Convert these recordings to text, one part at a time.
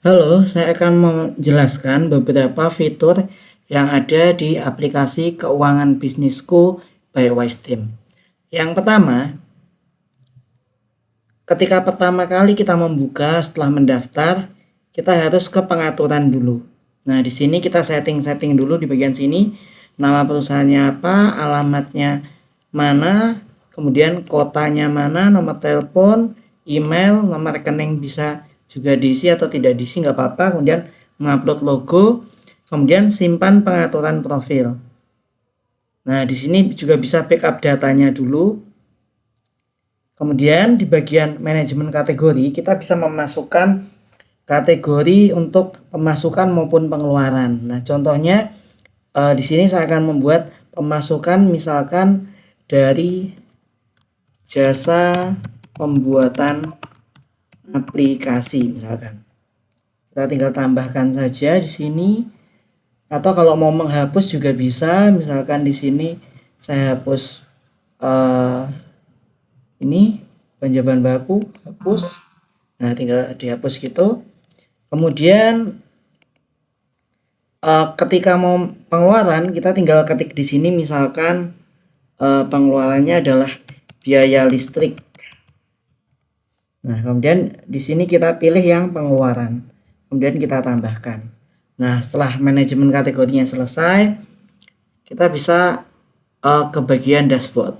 Halo, saya akan menjelaskan beberapa fitur yang ada di aplikasi keuangan bisnisku by Wistem. Yang pertama, ketika pertama kali kita membuka setelah mendaftar, kita harus ke pengaturan dulu. Nah, di sini kita setting dulu di bagian sini, nama perusahaannya apa, alamatnya mana, kemudian kotanya mana, nomor telepon, email, nomor rekening bisa juga diisi atau tidak diisi nggak apa-apa, kemudian mengupload logo, kemudian simpan pengaturan profil. Nah, di sini juga bisa backup datanya dulu. Kemudian di bagian manajemen kategori kita bisa memasukkan kategori untuk pemasukan maupun pengeluaran. Nah, contohnya di sini saya akan membuat pemasukan misalkan dari jasa pembuatan aplikasi misalkan. Kita tinggal tambahkan saja di sini. Atau kalau mau menghapus juga bisa, misalkan di sini saya hapus ini pinjaman baku, hapus. Nah, tinggal dihapus gitu. Kemudian ketika mau pengeluaran kita tinggal ketik di sini misalkan pengeluarannya adalah biaya listrik. Nah, kemudian di sini kita pilih yang pengeluaran. Kemudian kita tambahkan. Nah, setelah manajemen kategorinya selesai, kita bisa ke bagian dashboard.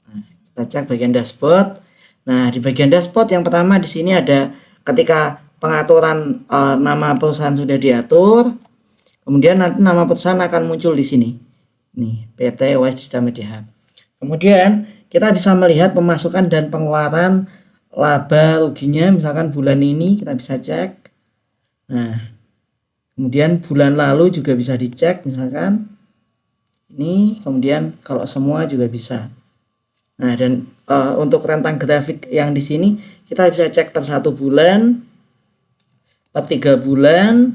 Nah, kita cek bagian dashboard. Nah, di bagian dashboard yang pertama di sini ada ketika pengaturan nama perusahaan sudah diatur, kemudian nanti nama perusahaan akan muncul di sini. Nih, PT Wise Digital Media Hub. Kemudian kita bisa melihat pemasukan dan pengeluaran, laba ruginya misalkan bulan ini kita bisa cek. Nah, kemudian bulan lalu juga bisa dicek misalkan ini, kemudian kalau semua juga bisa. Nah, dan untuk rentang grafik yang di sini kita bisa cek per 1 bulan, per 3 bulan,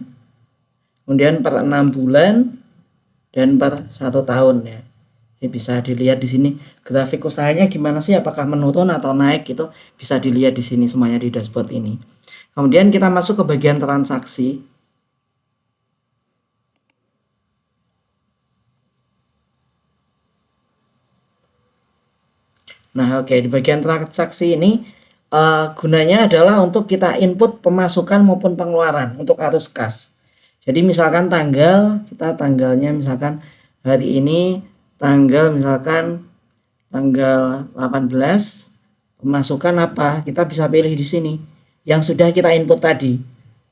kemudian per 6 bulan, dan per 1 tahun ya. Ini bisa dilihat di sini grafik usahanya gimana sih, apakah menurun atau naik gitu, bisa dilihat di sini semuanya di dashboard ini. Kemudian kita masuk ke bagian transaksi. Nah, oke, di bagian transaksi ini gunanya adalah untuk kita input pemasukan maupun pengeluaran untuk arus kas. Jadi misalkan tanggalnya misalkan hari ini tanggal misalkan tanggal 18, pemasukan apa? Kita bisa pilih di sini yang sudah kita input tadi.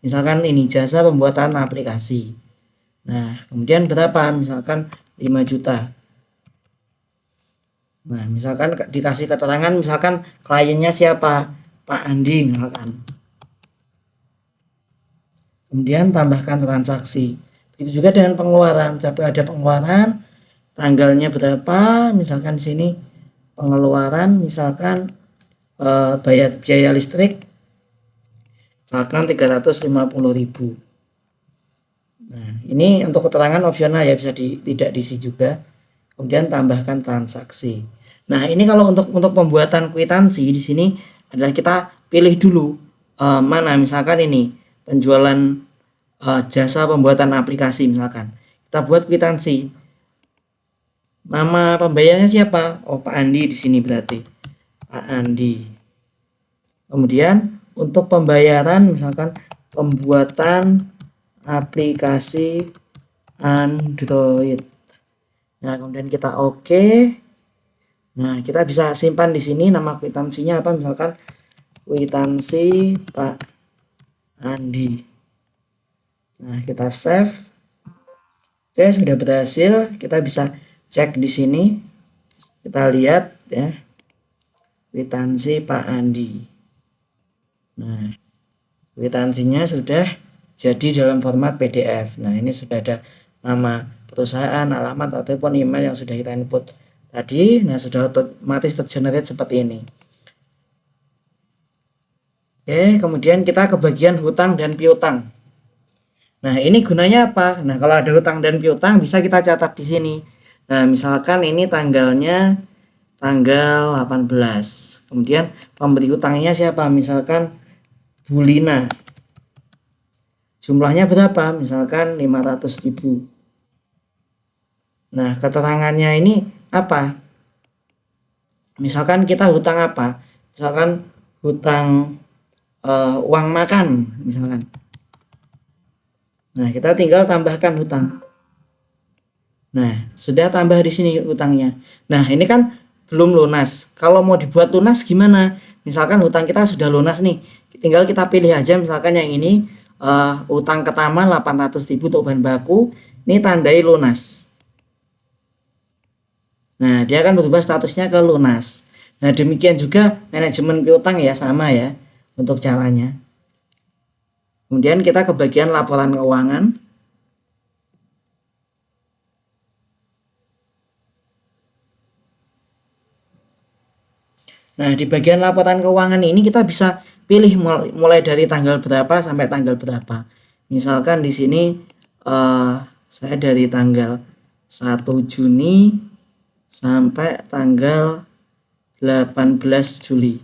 Misalkan ini jasa pembuatan aplikasi. Nah, kemudian berapa? Misalkan 5 juta. Nah, misalkan dikasih keterangan misalkan kliennya siapa? Pak Andi misalkan. Kemudian tambahkan transaksi. Begitu juga dengan pengeluaran. Sampai ada pengeluaran, tanggalnya berapa? Misalkan di sini pengeluaran misalkan bayar biaya listrik misalkan 350.000. Nah, ini untuk keterangan opsional ya, bisa tidak diisi juga. Kemudian tambahkan transaksi. Nah, ini kalau untuk pembuatan kwitansi di sini adalah kita pilih dulu mana misalkan ini penjualan jasa pembuatan aplikasi misalkan. Kita buat kwitansi. Nama pembayarnya siapa? Oh, Pak Andi di sini berarti. Pak Andi. Kemudian untuk pembayaran misalkan pembuatan aplikasi Android. Nah, kemudian kita oke. Nah, kita bisa simpan di sini nama kwitansinya apa, misalkan kwitansi Pak Andi. Nah, kita save. Oke, sudah berhasil. Kita bisa cek di sini. Kita lihat ya. Kwitansi Pak Andi. Nah, kwitansinya sudah jadi dalam format PDF. Nah, ini sudah ada nama perusahaan, alamat, ataupun email yang sudah kita input tadi. Nah, sudah otomatis tergenerate seperti ini. Oke, kemudian kita ke bagian hutang dan piutang. Nah, ini gunanya apa? Nah, kalau ada hutang dan piutang bisa kita catat di sini. Nah, misalkan ini tanggalnya tanggal 18. Kemudian pemberi hutangnya siapa? Misalkan Bu Lina. jumlahnya berapa? Misalkan 500.000. Nah, keterangannya ini apa? Misalkan kita hutang apa? Misalkan hutang uang makan, misalkan. Nah, kita tinggal tambahkan hutang. Nah, sudah tambah di sini hutangnya. Nah, ini kan belum lunas. Kalau mau dibuat lunas gimana? Misalkan hutang kita sudah lunas nih. Tinggal kita pilih aja misalkan yang ini hutang pertama 800.000 untuk bahan baku. Ini tandai lunas. Nah, dia akan berubah statusnya ke lunas. Nah, demikian juga manajemen piutang ya, sama ya untuk caranya. Kemudian kita ke bagian laporan keuangan. Nah, di bagian laporan keuangan ini kita bisa pilih mulai dari tanggal berapa sampai tanggal berapa. Misalkan di sini saya dari tanggal 1 Juni sampai tanggal 18 Juli.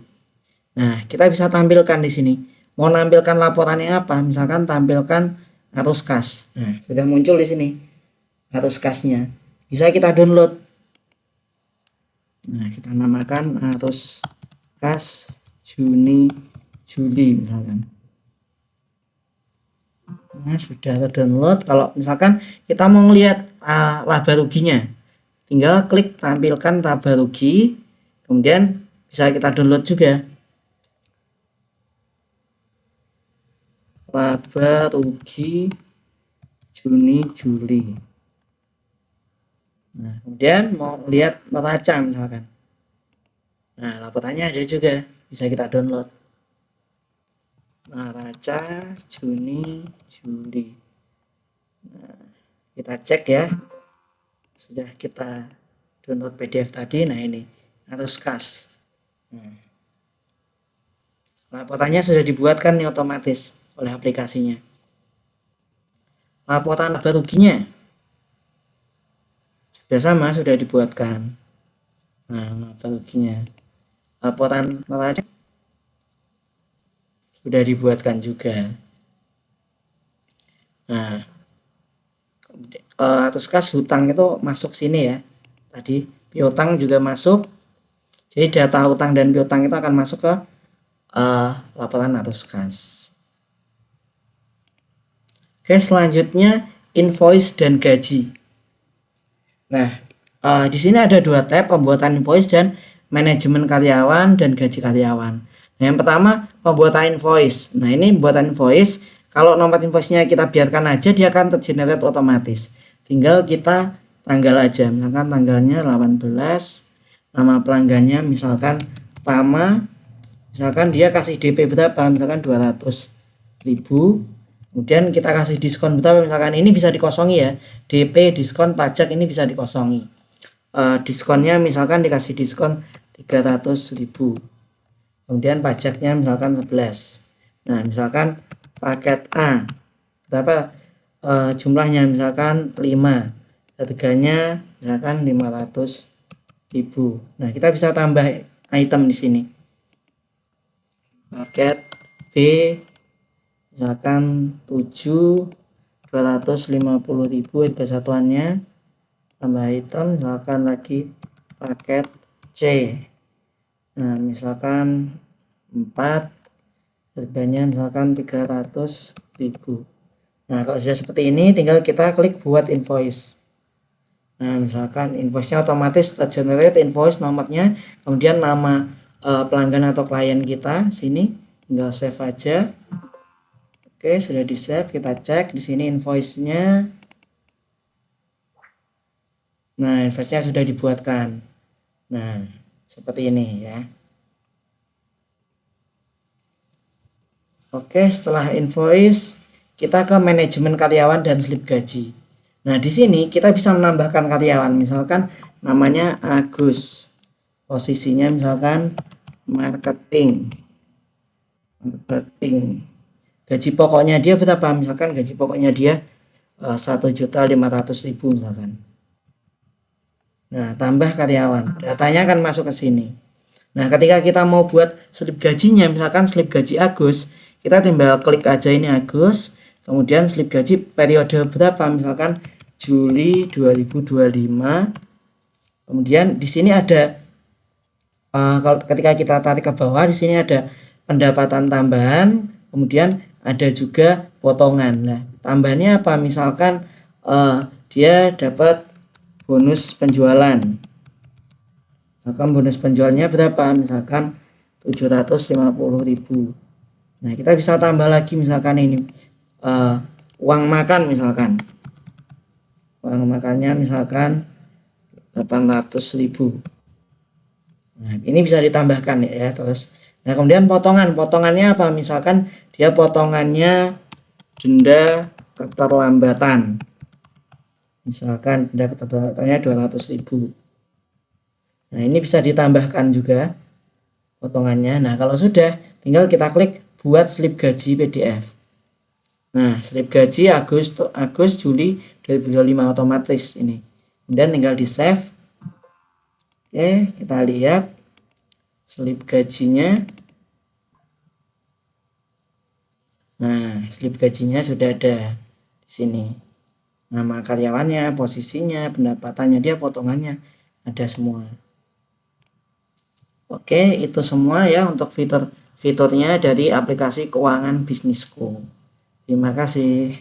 Nah, kita bisa tampilkan di sini. Mau nampilkan laporannya apa? Misalkan tampilkan arus kas. Nah, sudah muncul di sini arus kasnya. Bisa kita download. Nah, kita namakan arus kas Juni Juli misalkan. Nah, sudah terdownload. Kalau misalkan kita mau melihat laba ruginya, tinggal klik tampilkan laba rugi, kemudian bisa kita download juga laba rugi Juni Juli. Nah, kemudian mau lihat neraca misalkan. Nah, laporannya ada juga, bisa kita download. Neraca Juni Juli. Nah, kita cek ya. Sudah kita download PDF tadi. Nah, ini arus kas. Nah, laporannya sudah dibuatkan nih otomatis oleh aplikasinya. Laporan laba ruginya sudah sama, sudah dibuatkan. Nah, laba ruginya. Laporan neraca sudah dibuatkan juga. Nah, arus kas hutang itu masuk sini ya. Tadi piutang juga masuk. Jadi data hutang dan piutang itu akan masuk ke laporan arus kas. Oke, selanjutnya invoice dan gaji. Nah, di sini ada dua tab, pembuatan invoice dan manajemen karyawan dan gaji karyawan. Nah, yang pertama pembuatan invoice. Nah, ini pembuatan invoice. Kalau nomor invoice-nya kita biarkan aja, dia akan tergenerate otomatis. Tinggal kita tanggal aja. Misalkan tanggalnya 18, nama pelanggannya misalkan Tama. Misalkan dia kasih DP berapa? Misalkan 200.000. Kemudian kita kasih diskon berapa, misalkan ini bisa dikosongi ya, DP, diskon, pajak ini bisa dikosongi. Diskonnya misalkan dikasih diskon 300.000, kemudian pajaknya misalkan 11. Nah, misalkan paket A berapa jumlahnya, misalkan 5, harganya misalkan 500.000. Nah, kita bisa tambah item di sini. Paket B misalkan 7, 250.000 harga satuannya, tambah item misalkan lagi paket C. Nah, misalkan 4, harganya misalkan 300.000. Nah, kalau sudah seperti ini tinggal kita klik buat invoice. Nah, misalkan invoice-nya otomatis tergenerate invoice nomornya, kemudian nama pelanggan atau klien kita sini, tinggal save aja. Oke, sudah di save, kita cek di sini invoice-nya. Nah, invoice-nya sudah dibuatkan. Nah, seperti ini ya. Oke, setelah invoice, kita ke manajemen karyawan dan slip gaji. Nah, di sini kita bisa menambahkan karyawan, misalkan namanya Agus. Posisinya misalkan marketing. Gaji pokoknya dia berapa? Misalkan gaji pokoknya dia 1.500.000 misalkan. Nah, tambah karyawan, datanya akan masuk ke sini. Nah, ketika kita mau buat slip gajinya, misalkan slip gaji Agus, kita tinggal klik aja ini Agus, kemudian slip gaji periode berapa, misalkan Juli 2025. Kemudian di sini ada kalau ketika kita tarik ke bawah, di sini ada pendapatan tambahan, kemudian ada juga potongan. Nah, tambahannya apa? Misalkan dia dapat bonus penjualan. Misalkan bonus penjualnya berapa? Misalkan 750.000. Nah, kita bisa tambah lagi misalkan ini uang makan misalkan. Uang makannya misalkan 800.000. Nah, ini bisa ditambahkan ya, terus. Nah, kemudian potongannya apa? Misalkan dia potongannya denda keterlambatan. Misalkan denda keterlambatannya 200.000. Nah, ini bisa ditambahkan juga potongannya. Nah, kalau sudah, tinggal kita klik buat slip gaji PDF. Nah, slip gaji Agustus Juli 2025 otomatis ini. Kemudian tinggal di save. Oke, kita lihat slip gajinya. Nah, slip gajinya sudah ada di sini. Nama karyawannya, posisinya, pendapatannya, dia potongannya ada semua. Oke, itu semua ya untuk fitur-fiturnya dari aplikasi keuangan Bisnisku. Terima kasih.